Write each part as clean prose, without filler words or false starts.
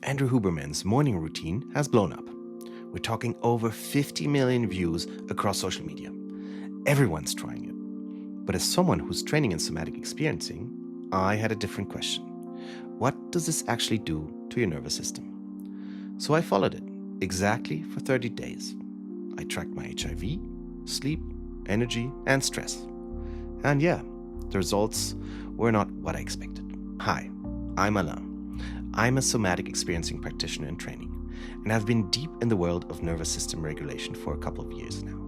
Andrew Huberman's morning routine has blown up. We're talking over 50 million views across social media. Everyone's trying it. But as someone who's training in somatic experiencing, I had a different question. What does this actually do to your nervous system? So I followed it exactly for 30 days. I tracked my HIV, sleep, energy, and stress. And yeah, the results were not what I expected. Hi, I'm Alain. I'm a somatic experiencing practitioner in training, and I've been deep in the world of nervous system regulation for a couple of years now.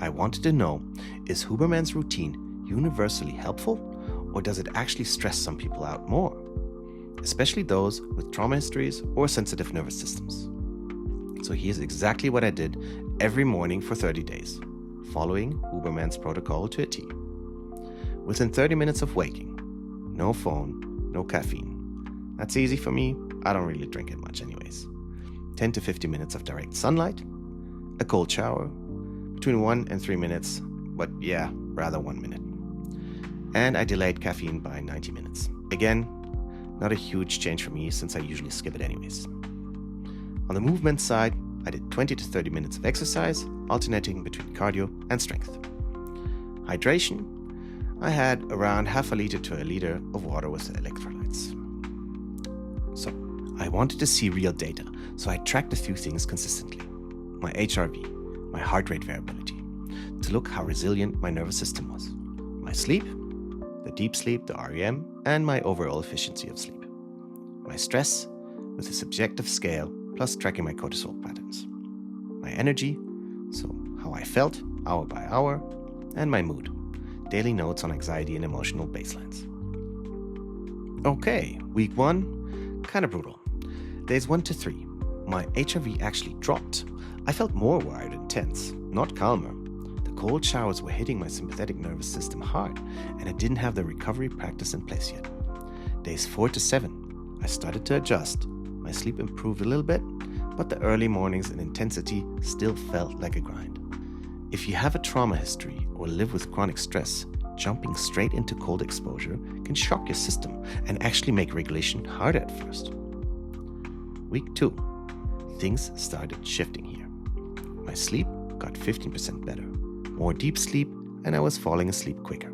I wanted to know, is Huberman's routine universally helpful, or does it actually stress some people out more? Especially those with trauma histories or sensitive nervous systems. So here's exactly what I did every morning for 30 days, following Huberman's protocol to a T. Within 30 minutes of waking, no phone, no caffeine. That's easy for me, I don't really drink it much anyways. 10 to 50 minutes of direct sunlight, a cold shower, between 1 and 3 minutes, but yeah, rather 1 minute. And I delayed caffeine by 90 minutes. Again, not a huge change for me since I usually skip it anyways. On the movement side, I did 20 to 30 minutes of exercise, alternating between cardio and strength. Hydration, I had around half a liter to a liter of water with electrolytes. So, I wanted to see real data, so I tracked a few things consistently. My HRV, my heart rate variability, to look how resilient my nervous system was. My sleep, the deep sleep, the REM, and my overall efficiency of sleep. My stress, with a subjective scale, plus tracking my cortisol patterns. My energy, so how I felt, hour by hour, and my mood, daily notes on anxiety and emotional baselines. Okay, week 1, kind of brutal. Days 1 to 3, my HRV actually dropped. I felt more wired and tense, not calmer. The cold showers were hitting my sympathetic nervous system hard, and I didn't have the recovery practice in place yet. Days 4 to 7, I started to adjust. My sleep improved a little bit, but the early mornings and intensity still felt like a grind. If you have a trauma history or live with chronic stress, jumping straight into cold exposure can shock your system and actually make regulation harder at first. Week 2, things started shifting here. My sleep got 15% better, more deep sleep, and I was falling asleep quicker.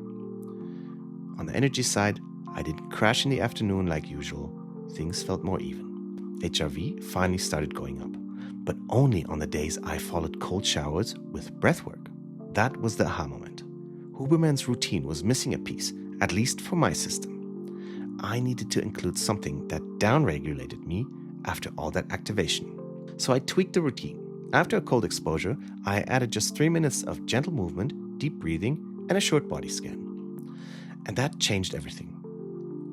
On the energy side, I didn't crash in the afternoon like usual. Things felt more even. HRV finally started going up, but only on the days I followed cold showers with breathwork. That was the aha moment. Huberman's routine was missing a piece, at least for my system. I needed to include something that downregulated me after all that activation. So I tweaked the routine. After a cold exposure, I added just 3 minutes of gentle movement, deep breathing, and a short body scan. And that changed everything.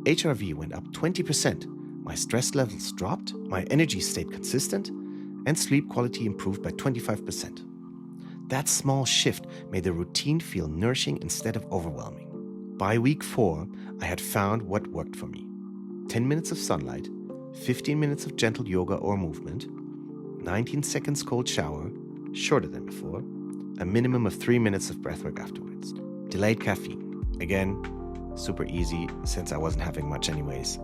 HRV went up 20%, my stress levels dropped, my energy stayed consistent, and sleep quality improved by 25%. That small shift made the routine feel nourishing instead of overwhelming. By week 4, I had found what worked for me. 10 minutes of sunlight, 15 minutes of gentle yoga or movement, 19 seconds cold shower, shorter than before, a minimum of 3 minutes of breathwork afterwards. Delayed caffeine. Again, super easy since I wasn't having much anyways.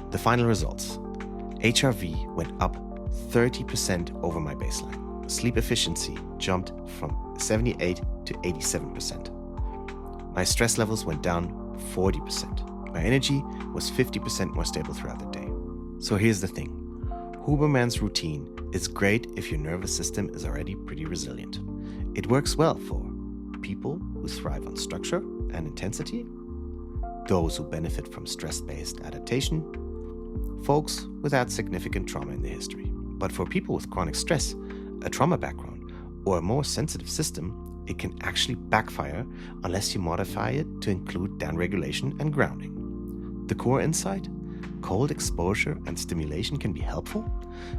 The final results. HRV went up 30% over my baseline. Sleep efficiency jumped from 78 to 87%. My stress levels went down 40%. My energy was 50% more stable throughout the day. So here's the thing. Huberman's routine is great if your nervous system is already pretty resilient. It works well for people who thrive on structure and intensity, those who benefit from stress-based adaptation, folks without significant trauma in their history. But for people with chronic stress, a trauma background, or a more sensitive system, it can actually backfire unless you modify it to include downregulation and grounding. The core insight? Cold exposure and stimulation can be helpful,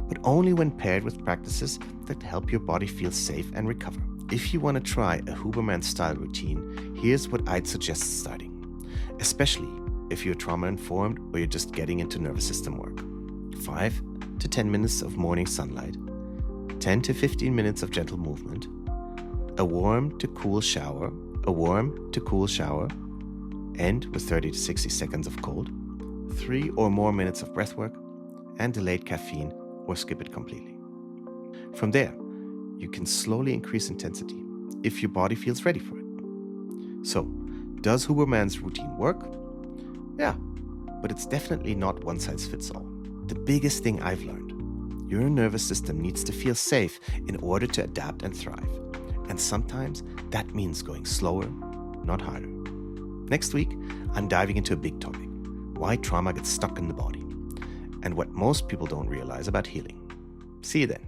but only when paired with practices that help your body feel safe and recover. If you want to try a Huberman-style routine, here's what I'd suggest starting, especially if you're trauma-informed or you're just getting into nervous system work. 5 to 10 minutes of morning sunlight, 10 to 15 minutes of gentle movement, a warm to cool shower, end with 30 to 60 seconds of cold, 3 or more minutes of breathwork, and delayed caffeine or skip it completely. From there, you can slowly increase intensity if your body feels ready for it. So, does Huberman's routine work? Yeah, but it's definitely not one size fits all. The biggest thing I've learned: your nervous system needs to feel safe in order to adapt and thrive. And sometimes that means going slower, not harder. Next week, I'm diving into a big topic: why trauma gets stuck in the body, and what most people don't realize about healing. See you then.